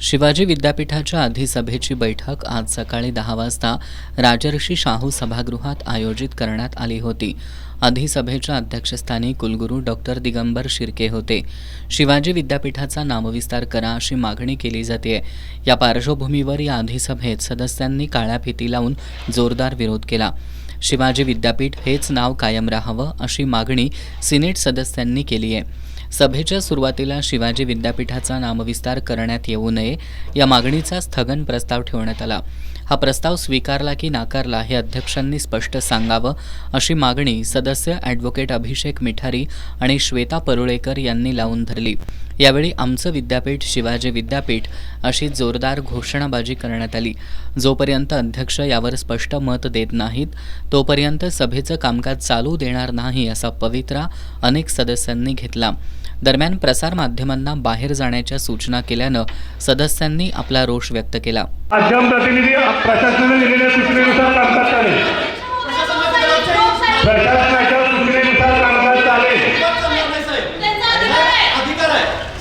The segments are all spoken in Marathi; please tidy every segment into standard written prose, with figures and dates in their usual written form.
शिवाजी विद्यापीठाच्या अधिसभेची बैठक आज सकाळी 10 वाजता राजर्षी शाहू सभागृहात आयोजित करण्यात आली होती। अधिसभेच्या अध्यक्षस्थानी कुलगुरू डॉक्टर दिगंबर शिर्के होते। शिवाजी विद्यापीठाचा नामविस्तार करा अशी मागणी केली जाते। या पार्श्वभूमीवर या अधिसभेत सदस्यांनी काळ्या फिती लावून जोरदार विरोध केला। शिवाजी विद्यापीठ हेच नाव कायम राहावं अशी मागणी सिनेट सदस्यांनी केली आहे। सभेच्या सुरुवातीला शिवाजी विद्यापीठाचा नामविस्तार करण्यात येऊ नये या मागणीचा स्थगन प्रस्ताव ठेवण्यात आला। हा प्रस्ताव स्वीकारला की नाकारला हे अध्यक्षांनी स्पष्ट सांगावं अशी मागणी सदस्य ॲडव्होकेट अभिषेक मिठारी आणि श्वेता परुळेकर यांनी लावून धरली। यावेळी आमचं विद्यापीठ शिवाजी विद्यापीठ अशी जोरदार घोषणाबाजी करण्यात आली। जोपर्यंत अध्यक्ष यावर स्पष्ट मत देत नाहीत तोपर्यंत सभेचं कामकाज चालू देणार नाही असा पवित्रा अनेक सदस्यांनी घेतला। दरम्यान प्रसारमाध्यमांना बाहेर जाण्याच्या सूचना केल्यानं सदस्यांनी आपला रोष व्यक्त केला। माध्यम प्रतिनिधी प्रशासनाने दिलेल्या सूचनेनुसार कामकाज चालेल। प्रशासनाच्या सूचनेनुसार कामकाज चालेल।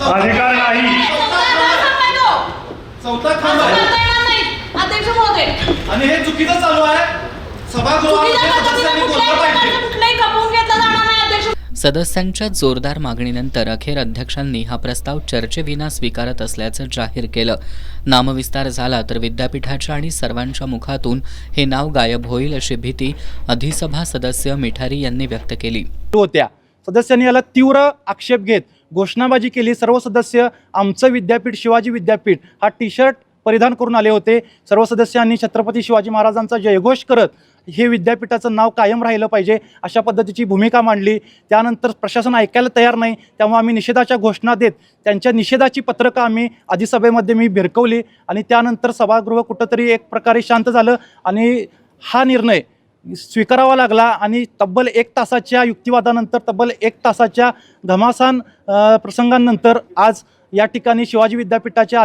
अधिकार नाही। चौथा खांब आहे अध्यक्ष महोदय आणि हे चुकीचं चालू आहे। सभागृहामध्ये सदस्यांनी बोललं पाहिजे। कुठलाही कापून घेतला जाणार नाही अध्यक्ष। सदस्यांच्या जोरदार मागणीनंतर अखेर अध्यक्षांनी हा प्रस्ताव चर्चेविना स्वीकारत असल्याचं जाहीर केलं। नामविस्तार झाला तर विद्यापीठाच्या आणि सर्वांच्या मुखातून हे नाव गायब होईल अशी भीती अधिसभा सदस्य मिठारी यांनी व्यक्त केली होत्या। सदस्यांनी याला तीव्र आक्षेप घेत घोषणाबाजी केली। सर्व सदस्य आमचं विद्यापीठ शिवाजी विद्यापीठ हा टी-शर्ट परिधान करून आले होते। सर्व सदस्यांनी छत्रपती शिवाजी महाराजांचा जयघोष करत हे विद्यापीठाचं नाव कायम राहिलं पाहिजे अशा पद्धतीची भूमिका मांडली। त्यानंतर प्रशासन ऐकायला तयार नाही, त्यामुळे आम्ही निषेधाच्या घोषणा देत त्यांच्या निषेधाची पत्रकं आम्ही अधिसभेमध्ये मी भिरकवली आणि त्यानंतर सभागृह कुठंतरी एक प्रकारे शांत झालं आणि हा निर्णय स्वीकारावा लागला। आणि तब्बल 1 तासाच्या युक्तिवादानंतर तब्बल 1 तासाच्या घमासान प्रसंगांनंतर आज या ठिकाणी शिवाजी विद्यापीठाच्या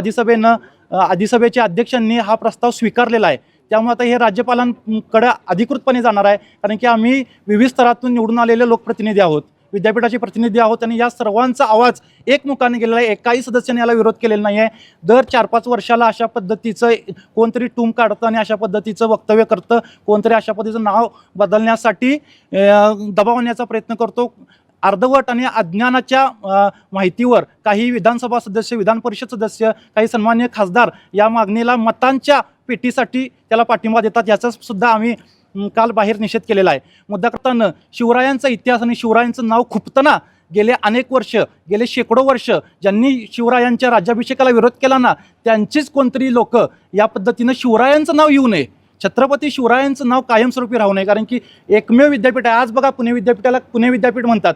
अधिसभेच्या अध्यक्षांनी हा प्रस्ताव स्वीकारलेला आहे। त्यामुळे आता हे राज्यपालांकडे अधिकृतपणे जाणार आहे, कारण की आम्ही विविध स्तरातून निवडून आलेले लोकप्रतिनिधी आहोत, विद्यापीठाचे प्रतिनिधी आहोत आणि या सर्वांचा आवाज एकमुखाने गेलेला आहे। एकाही सदस्याने याला विरोध केलेला नाही आहे। दर 4-5 वर्षाला अशा पद्धतीचं कोणतरी टूम काढतं आणि अशा पद्धतीचं वक्तव्य करतं, कोणतरी अशा पद्धतीचं नाव बदलण्यासाठी दबाव आणण्याचा प्रयत्न करतो। अर्धवट आणि अज्ञानाच्या माहितीवर काही विधानसभा सदस्य, विधान परिषद सदस्य, काही सन्मान्य खासदार या मागणीला मतांच्या पेटीसाठी त्याला पाठिंबा देतात। याचा सुद्धा आम्ही काल बाहेर निषेध केलेला आहे। मुद्दा करताना शिवरायांचा इतिहास आणि शिवरायांचं नाव खुपताना गेले अनेक वर्ष, गेले शेकडो वर्ष ज्यांनी शिवरायांच्या राज्याभिषेकाला विरोध केला ना, त्यांचीच कोणतरी लोक या पद्धतीनं शिवरायांचं नाव येऊ नये, छत्रपती शिवरायांचं नाव कायमस्वरूपी राहू नये, कारण की एकमेव विद्यापीठ आहे। आज बघा पुणे विद्यापीठाला पुणे विद्यापीठ म्हणतात,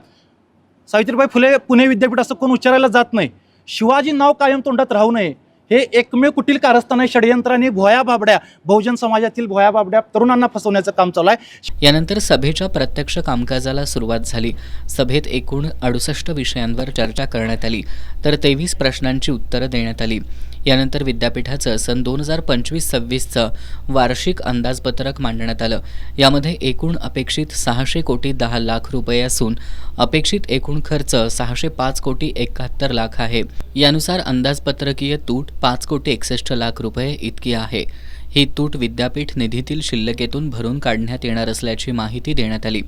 सावित्रीबाई फुले पुणे विद्यापीठ असं कोण उच्चारायला जात नाही। शिवाजी नाव कायम तोंडात राहू नये हे एकमेव कुटील कारस्थान आहे। षडयंत्राने भोया बाबड्या, बहुजन समाजातील भोया बाबड्या तरुणांना फसवण्याचं काम चालू आहे। यानंतर सभेच्या प्रत्यक्ष कामकाजाला सुरुवात झाली। सभेत एकूण 68 विषयांवर चर्चा करण्यात आली तर 23 प्रश्नांची उत्तरं देण्यात आली। यानंतर विद्यापीठाचं सन 2025-26चं वार्षिक अंदाजपत्रक मांडण्यात आलं। यामध्ये एकूण अपेक्षित 600 कोटी 10 लाख रुपये असून अपेक्षित एकूण खर्च 605 कोटी 71 लाख आहे। यानुसार अंदाजपत्रकीय तूट 5 कोटी 61 लाख रुपये इतकी आहे। ही तूट विद्यापीठ निधीतील शिल्लकेतून भरून काढण्यात येणार असल्याची माहिती देण्यात आली।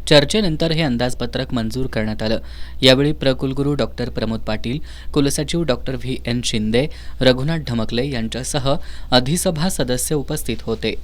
चर्चेनंतर हे अंदाजपत्रक मंजूर करण्यात आलं। यावेळी प्रकुलगुरू डॉक्टर प्रमोद पाटील, कुलसचिव डॉक्टर VN शिंदे, रघुनाथ ढमकले यांच्यासह अधिसभा सदस्य उपस्थित होते।